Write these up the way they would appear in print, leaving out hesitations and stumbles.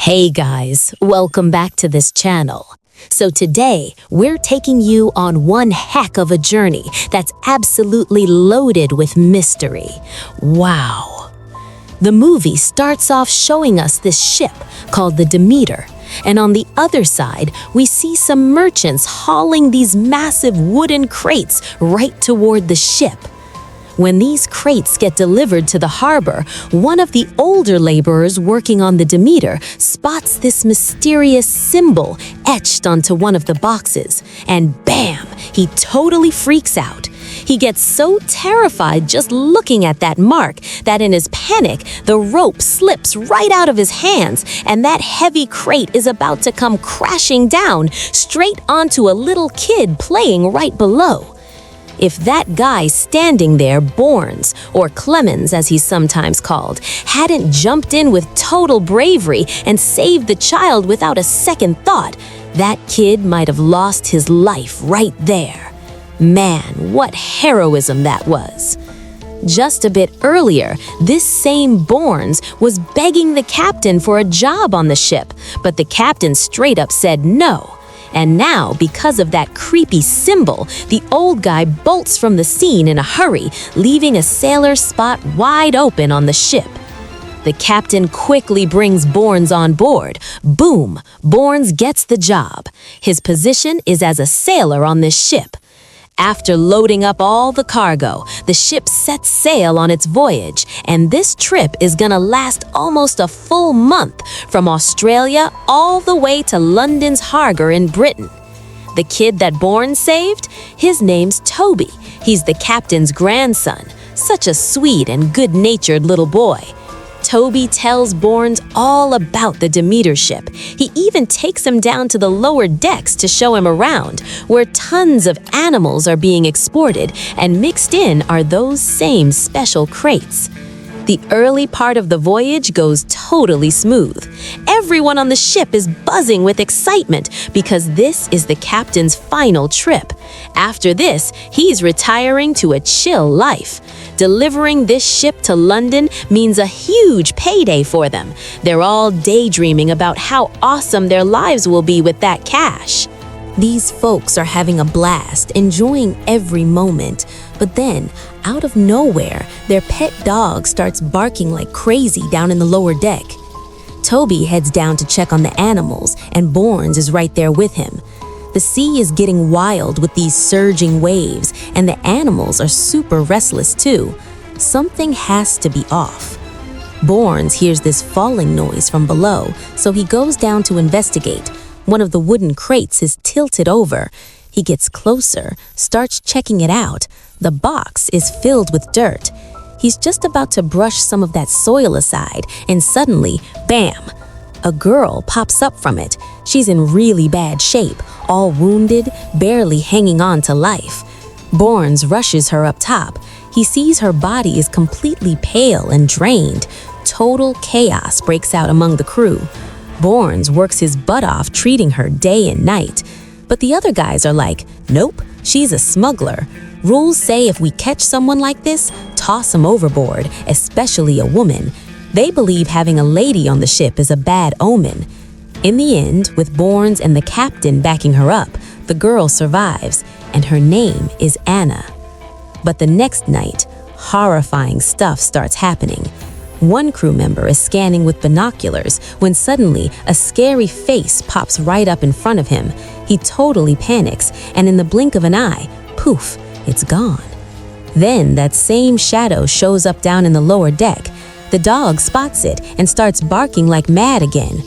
Hey guys, welcome back to this channel. So today, we're taking you on one heck of a journey that's absolutely loaded with mystery. Wow. The movie starts off showing us this ship called the Demeter, and on the other side, we see some merchants hauling these massive wooden crates right toward the ship. When these crates get delivered to the harbor, one of the older laborers working on the Demeter spots this mysterious symbol etched onto one of the boxes, and bam, he totally freaks out. He gets so terrified just looking at that mark that in his panic, the rope slips right out of his hands, and that heavy crate is about to come crashing down straight onto a little kid playing right below. If that guy standing there, Borns, or Clemens as he's sometimes called, hadn't jumped in with total bravery and saved the child without a second thought, that kid might have lost his life right there. Man, what heroism that was. Just a bit earlier, this same Borns was begging the captain for a job on the ship, but the captain straight up said no. And now, because of that creepy symbol, the old guy bolts from the scene in a hurry, leaving a sailor's spot wide open on the ship. The captain quickly brings Borns on board. Boom! Borns gets the job. His position is as a sailor on this ship. After loading up all the cargo, the ship sets sail on its voyage, and this trip is gonna last almost a full month from Australia all the way to London's harbour in Britain. The kid that Bourne saved? His name's Toby. He's the captain's grandson. Such a sweet and good-natured little boy. Toby tells Borns all about the Demeter ship. He even takes him down to the lower decks to show him around, where tons of animals are being exported, and mixed in are those same special crates. The early part of the voyage goes totally smooth. Everyone on the ship is buzzing with excitement because this is the captain's final trip. After this, he's retiring to a chill life. Delivering this ship to London means a huge payday for them. They're all daydreaming about how awesome their lives will be with that cash. These folks are having a blast, enjoying every moment. But then, out of nowhere, their pet dog starts barking like crazy down in the lower deck. Toby heads down to check on the animals, and Borns is right there with him. The sea is getting wild with these surging waves, and the animals are super restless too. Something has to be off. Borns hears this falling noise from below, so he goes down to investigate. One of the wooden crates is tilted over. He gets closer, starts checking it out. The box is filled with dirt. He's just about to brush some of that soil aside, and suddenly, bam! A girl pops up from it. She's in really bad shape, all wounded, barely hanging on to life. Borns rushes her up top. He sees her body is completely pale and drained. Total chaos breaks out among the crew. Borns works his butt off treating her day and night. But the other guys are like, nope, she's a smuggler. Rules say if we catch someone like this, toss them overboard, especially a woman. They believe having a lady on the ship is a bad omen. In the end, with Borns and the captain backing her up, the girl survives, and her name is Anna. But the next night, horrifying stuff starts happening. One crew member is scanning with binoculars when suddenly a scary face pops right up in front of him. He totally panics, and in the blink of an eye, poof, it's gone. Then that same shadow shows up down in the lower deck. The dog spots it and starts barking like mad again.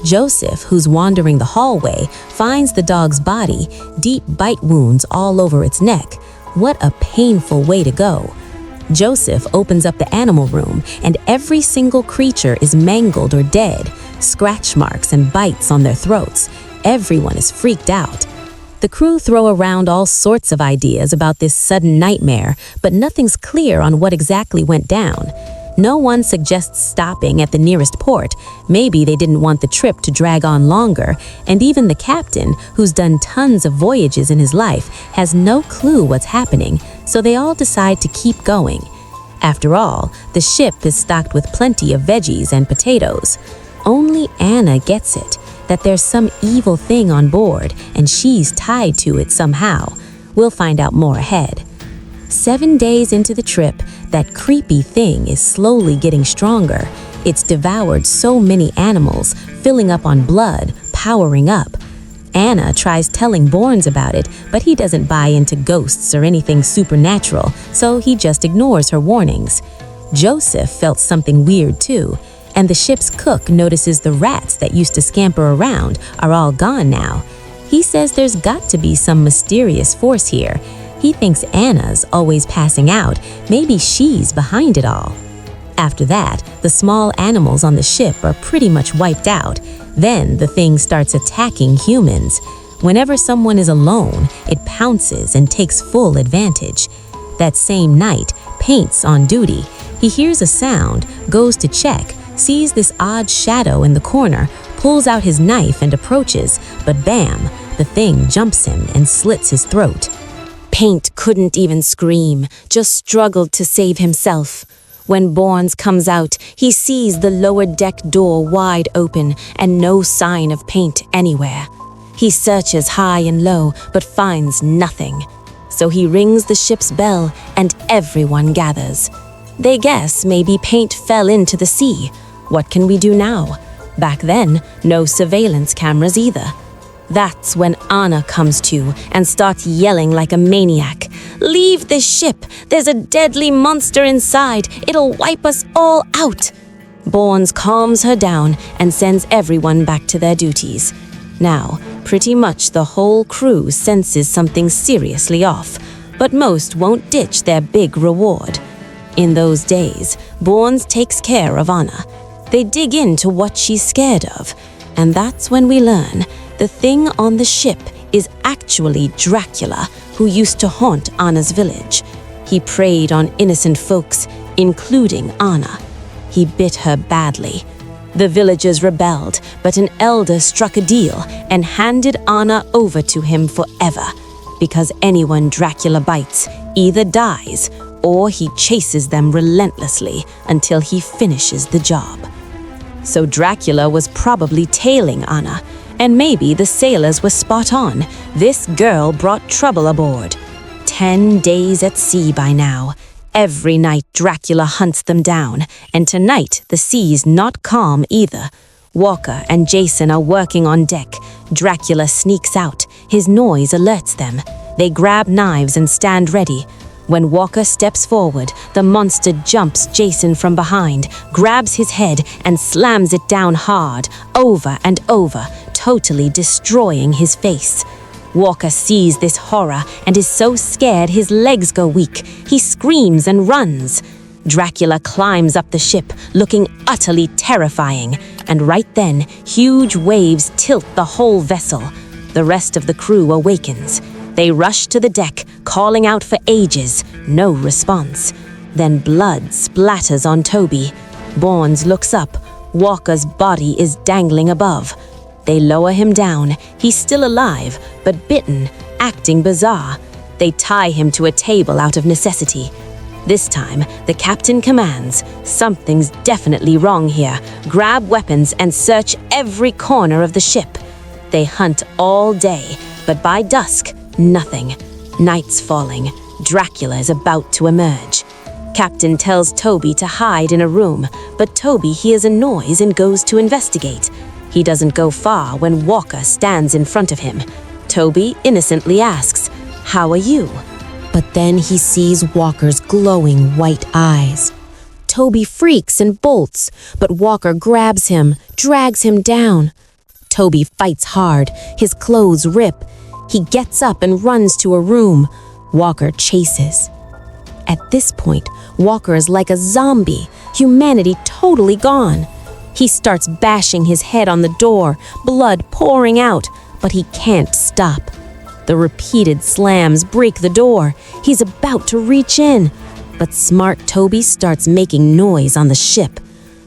Joseph, who's wandering the hallway, finds the dog's body, deep bite wounds all over its neck. What a painful way to go. Joseph opens up the animal room, and every single creature is mangled or dead, scratch marks and bites on their throats. Everyone is freaked out. The crew throw around all sorts of ideas about this sudden nightmare, but nothing's clear on what exactly went down. No one suggests stopping at the nearest port. Maybe they didn't want the trip to drag on longer, and even the captain, who's done tons of voyages in his life, has no clue what's happening, so they all decide to keep going. After all, the ship is stocked with plenty of veggies and potatoes. Only Anna gets it, that there's some evil thing on board and she's tied to it somehow. We'll find out more ahead. 7 days into the trip, that creepy thing is slowly getting stronger. It's devoured so many animals, filling up on blood, powering up. Anna tries telling Borns about it, but he doesn't buy into ghosts or anything supernatural, so he just ignores her warnings. Joseph felt something weird too, and the ship's cook notices the rats that used to scamper around are all gone now. He says there's got to be some mysterious force here. He thinks Anna's always passing out. Maybe she's behind it all. After that, the small animals on the ship are pretty much wiped out. Then the thing starts attacking humans. Whenever someone is alone, it pounces and takes full advantage. That same night, Paint's on duty. He hears a sound, goes to check, sees this odd shadow in the corner, pulls out his knife and approaches, but bam, the thing jumps him and slits his throat. Paint couldn't even scream, just struggled to save himself. When Borns comes out, he sees the lower deck door wide open and no sign of Paint anywhere. He searches high and low, but finds nothing. So he rings the ship's bell and everyone gathers. They guess maybe Paint fell into the sea. What can we do now? Back then, no surveillance cameras either. That's when Anna comes to and starts yelling like a maniac. "Leave this ship! There's a deadly monster inside! It'll wipe us all out!" Borns calms her down and sends everyone back to their duties. Now, pretty much the whole crew senses something seriously off, but most won't ditch their big reward. In those days, Borns takes care of Anna. They dig into what she's scared of, and that's when we learn the thing on the ship is actually Dracula, who used to haunt Anna's village. He preyed on innocent folks, including Anna. He bit her badly. The villagers rebelled, but an elder struck a deal and handed Anna over to him forever, because anyone Dracula bites either dies or he chases them relentlessly until he finishes the job. So Dracula was probably tailing Anna, and maybe the sailors were spot on. This girl brought trouble aboard. 10 days at sea by now. Every night Dracula hunts them down, and tonight the sea's not calm either. Walker and Jason are working on deck. Dracula sneaks out. His noise alerts them. They grab knives and stand ready. When Walker steps forward, the monster jumps Jason from behind, grabs his head, and slams it down hard, over and over, totally destroying his face. Walker sees this horror and is so scared his legs go weak. He screams and runs. Dracula climbs up the ship, looking utterly terrifying, and right then, huge waves tilt the whole vessel. The rest of the crew awakens. They rush to the deck, calling out for ages. No response. Then blood splatters on Toby. Borns looks up. Walker's body is dangling above. They lower him down. He's still alive, but bitten, acting bizarre. They tie him to a table out of necessity. This time, the captain commands, "Something's definitely wrong here. Grab weapons and search every corner of the ship." They hunt all day, but by dusk, nothing. Night's falling. Dracula is about to emerge. Captain tells Toby to hide in a room, but Toby hears a noise and goes to investigate. He doesn't go far when Walker stands in front of him. Toby innocently asks, "How are you?" But then he sees Walker's glowing white eyes. Toby freaks and bolts, but Walker grabs him, drags him down. Toby fights hard. His clothes rip. He gets up and runs to a room. Walker chases. At this point, Walker is like a zombie, humanity totally gone. He starts bashing his head on the door, blood pouring out, but he can't stop. The repeated slams break the door. He's about to reach in, but smart Toby starts making noise on the ship.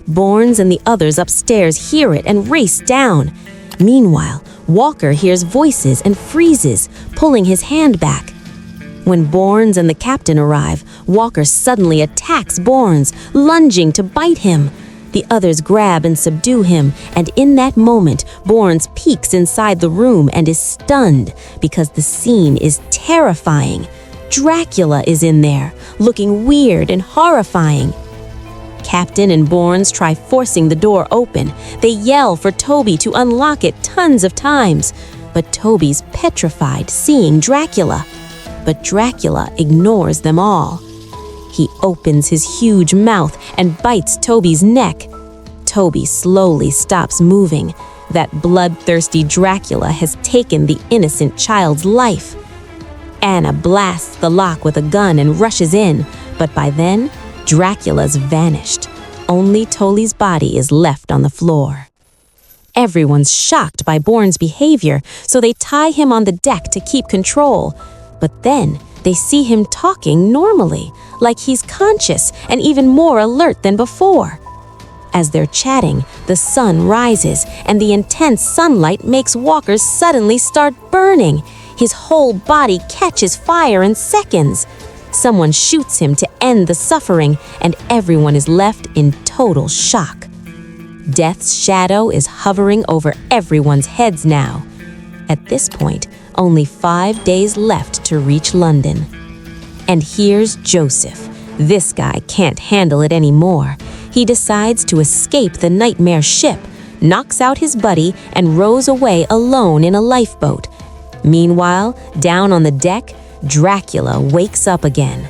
Borns and the others upstairs hear it and race down. Meanwhile, Walker hears voices and freezes, pulling his hand back. When Borns and the captain arrive, Walker suddenly attacks Borns, lunging to bite him. The others grab and subdue him, and in that moment, Borns peeks inside the room and is stunned because the scene is terrifying. Dracula is in there, looking weird and horrifying. Captain and Borns try forcing the door open. They yell for Toby to unlock it tons of times, but Toby's petrified seeing Dracula. But Dracula ignores them all. He opens his huge mouth and bites Toby's neck. Toby slowly stops moving. That bloodthirsty Dracula has taken the innocent child's life. Anna blasts the lock with a gun and rushes in, but by then, Dracula's vanished. Only Toby's body is left on the floor. Everyone's shocked by Born's behavior, so they tie him on the deck to keep control. But then, they see him talking normally, like he's conscious and even more alert than before. As they're chatting, the sun rises, and the intense sunlight makes Walker suddenly start burning. His whole body catches fire in seconds. Someone shoots him to end the suffering, and everyone is left in total shock. Death's shadow is hovering over everyone's heads now. At this point, only 5 days left to reach London. And here's Joseph. This guy can't handle it anymore. He decides to escape the nightmare ship, knocks out his buddy, and rows away alone in a lifeboat. Meanwhile, down on the deck, Dracula wakes up again.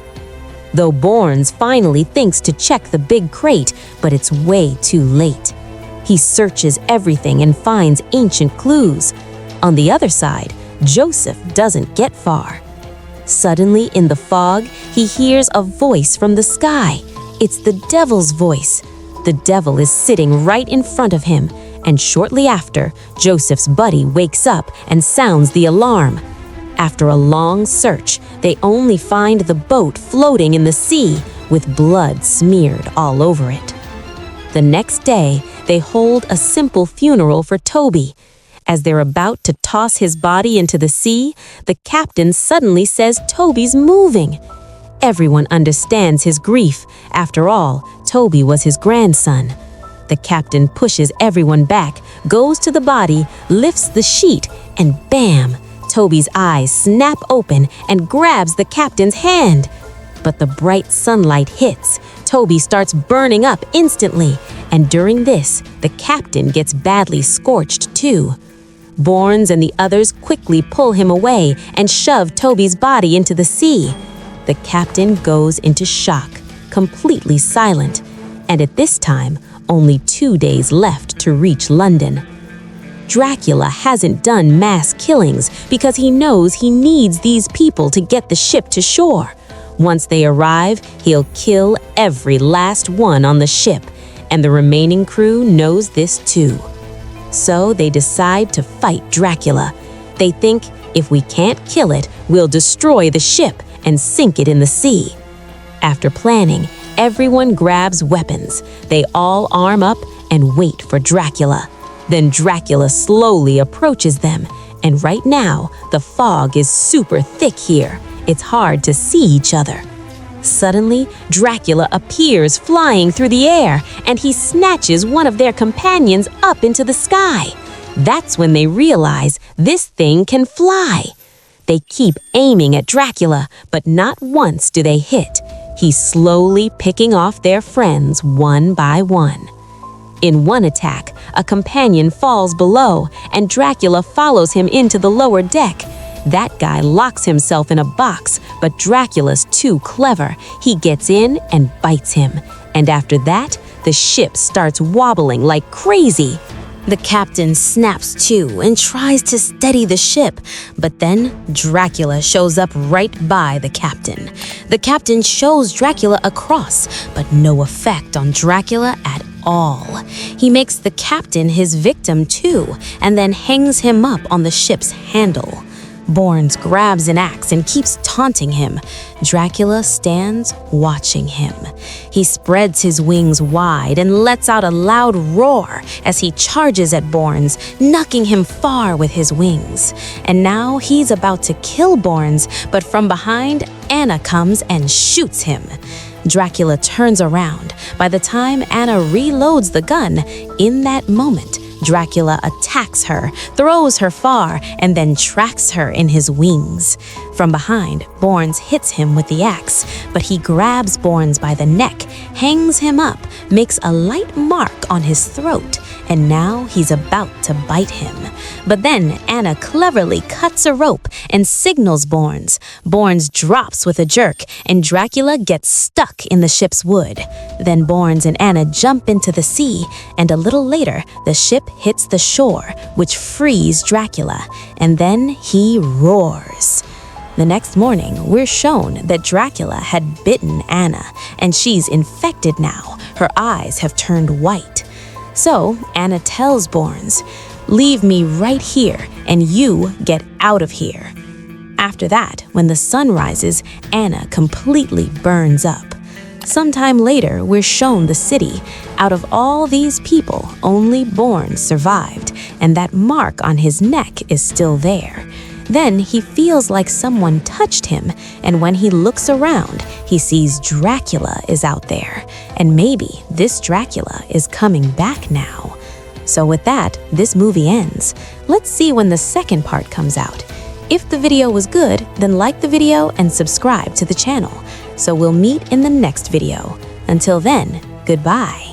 Though Borns finally thinks to check the big crate, but it's way too late. He searches everything and finds ancient clues. On the other side, Joseph doesn't get far. Suddenly, in the fog, he hears a voice from the sky. It's the devil's voice. The devil is sitting right in front of him, and shortly after, Joseph's buddy wakes up and sounds the alarm. After a long search, they only find the boat floating in the sea with blood smeared all over it. The next day, they hold a simple funeral for Toby. As they're about to toss his body into the sea, the captain suddenly says Toby's moving. Everyone understands his grief. After all, Toby was his grandson. The captain pushes everyone back, goes to the body, lifts the sheet, and bam! Toby's eyes snap open and grabs the captain's hand. But the bright sunlight hits. Toby starts burning up instantly, and during this, the captain gets badly scorched too. Borns and the others quickly pull him away and shove Toby's body into the sea. The captain goes into shock, completely silent, and at this time, only 2 days left to reach London. Dracula hasn't done mass killings because he knows he needs these people to get the ship to shore. Once they arrive, he'll kill every last one on the ship, and the remaining crew knows this too. So they decide to fight Dracula. They think, if we can't kill it, we'll destroy the ship and sink it in the sea. After planning, everyone grabs weapons. They all arm up and wait for Dracula. Then Dracula slowly approaches them, and right now, the fog is super thick here. It's hard to see each other. Suddenly, Dracula appears flying through the air, and he snatches one of their companions up into the sky. That's when they realize this thing can fly. They keep aiming at Dracula, but not once do they hit. He's slowly picking off their friends one by one. In one attack, a companion falls below, and Dracula follows him into the lower deck. That guy locks himself in a box, but Dracula's too clever. He gets in and bites him. And after that, the ship starts wobbling like crazy. The captain snaps to and tries to steady the ship, but then Dracula shows up right by the captain. The captain shows Dracula a cross, but no effect on Dracula at all. He makes the captain his victim too, and then hangs him up on the ship's handle. Borns grabs an axe and keeps taunting him. Dracula stands watching him. He spreads his wings wide and lets out a loud roar as he charges at Borns, knocking him far with his wings. And now he's about to kill Borns, but from behind, Anna comes and shoots him. Dracula turns around. By the time Anna reloads the gun, in that moment, Dracula attacks her, throws her far, and then tracks her in his wings. From behind, Borns hits him with the axe, but he grabs Borns by the neck, hangs him up, makes a light mark on his throat, and now he's about to bite him. But then Anna cleverly cuts a rope and signals Borns. Borns drops with a jerk, and Dracula gets stuck in the ship's wood. Then Borns and Anna jump into the sea, and a little later, the ship hits the shore, which frees Dracula, and then he roars. The next morning, we're shown that Dracula had bitten Anna, and she's infected now. Her eyes have turned white. So Anna tells Borns, "Leave me right here, and you get out of here." After that, when the sun rises, Anna completely burns up. Sometime later, we're shown the city. Out of all these people, only Borns survived, and that mark on his neck is still there. Then he feels like someone touched him, and when he looks around, he sees Dracula is out there. And maybe this Dracula is coming back now. So with that, this movie ends. Let's see when the second part comes out. If the video was good, then like the video and subscribe to the channel. So we'll meet in the next video. Until then, goodbye.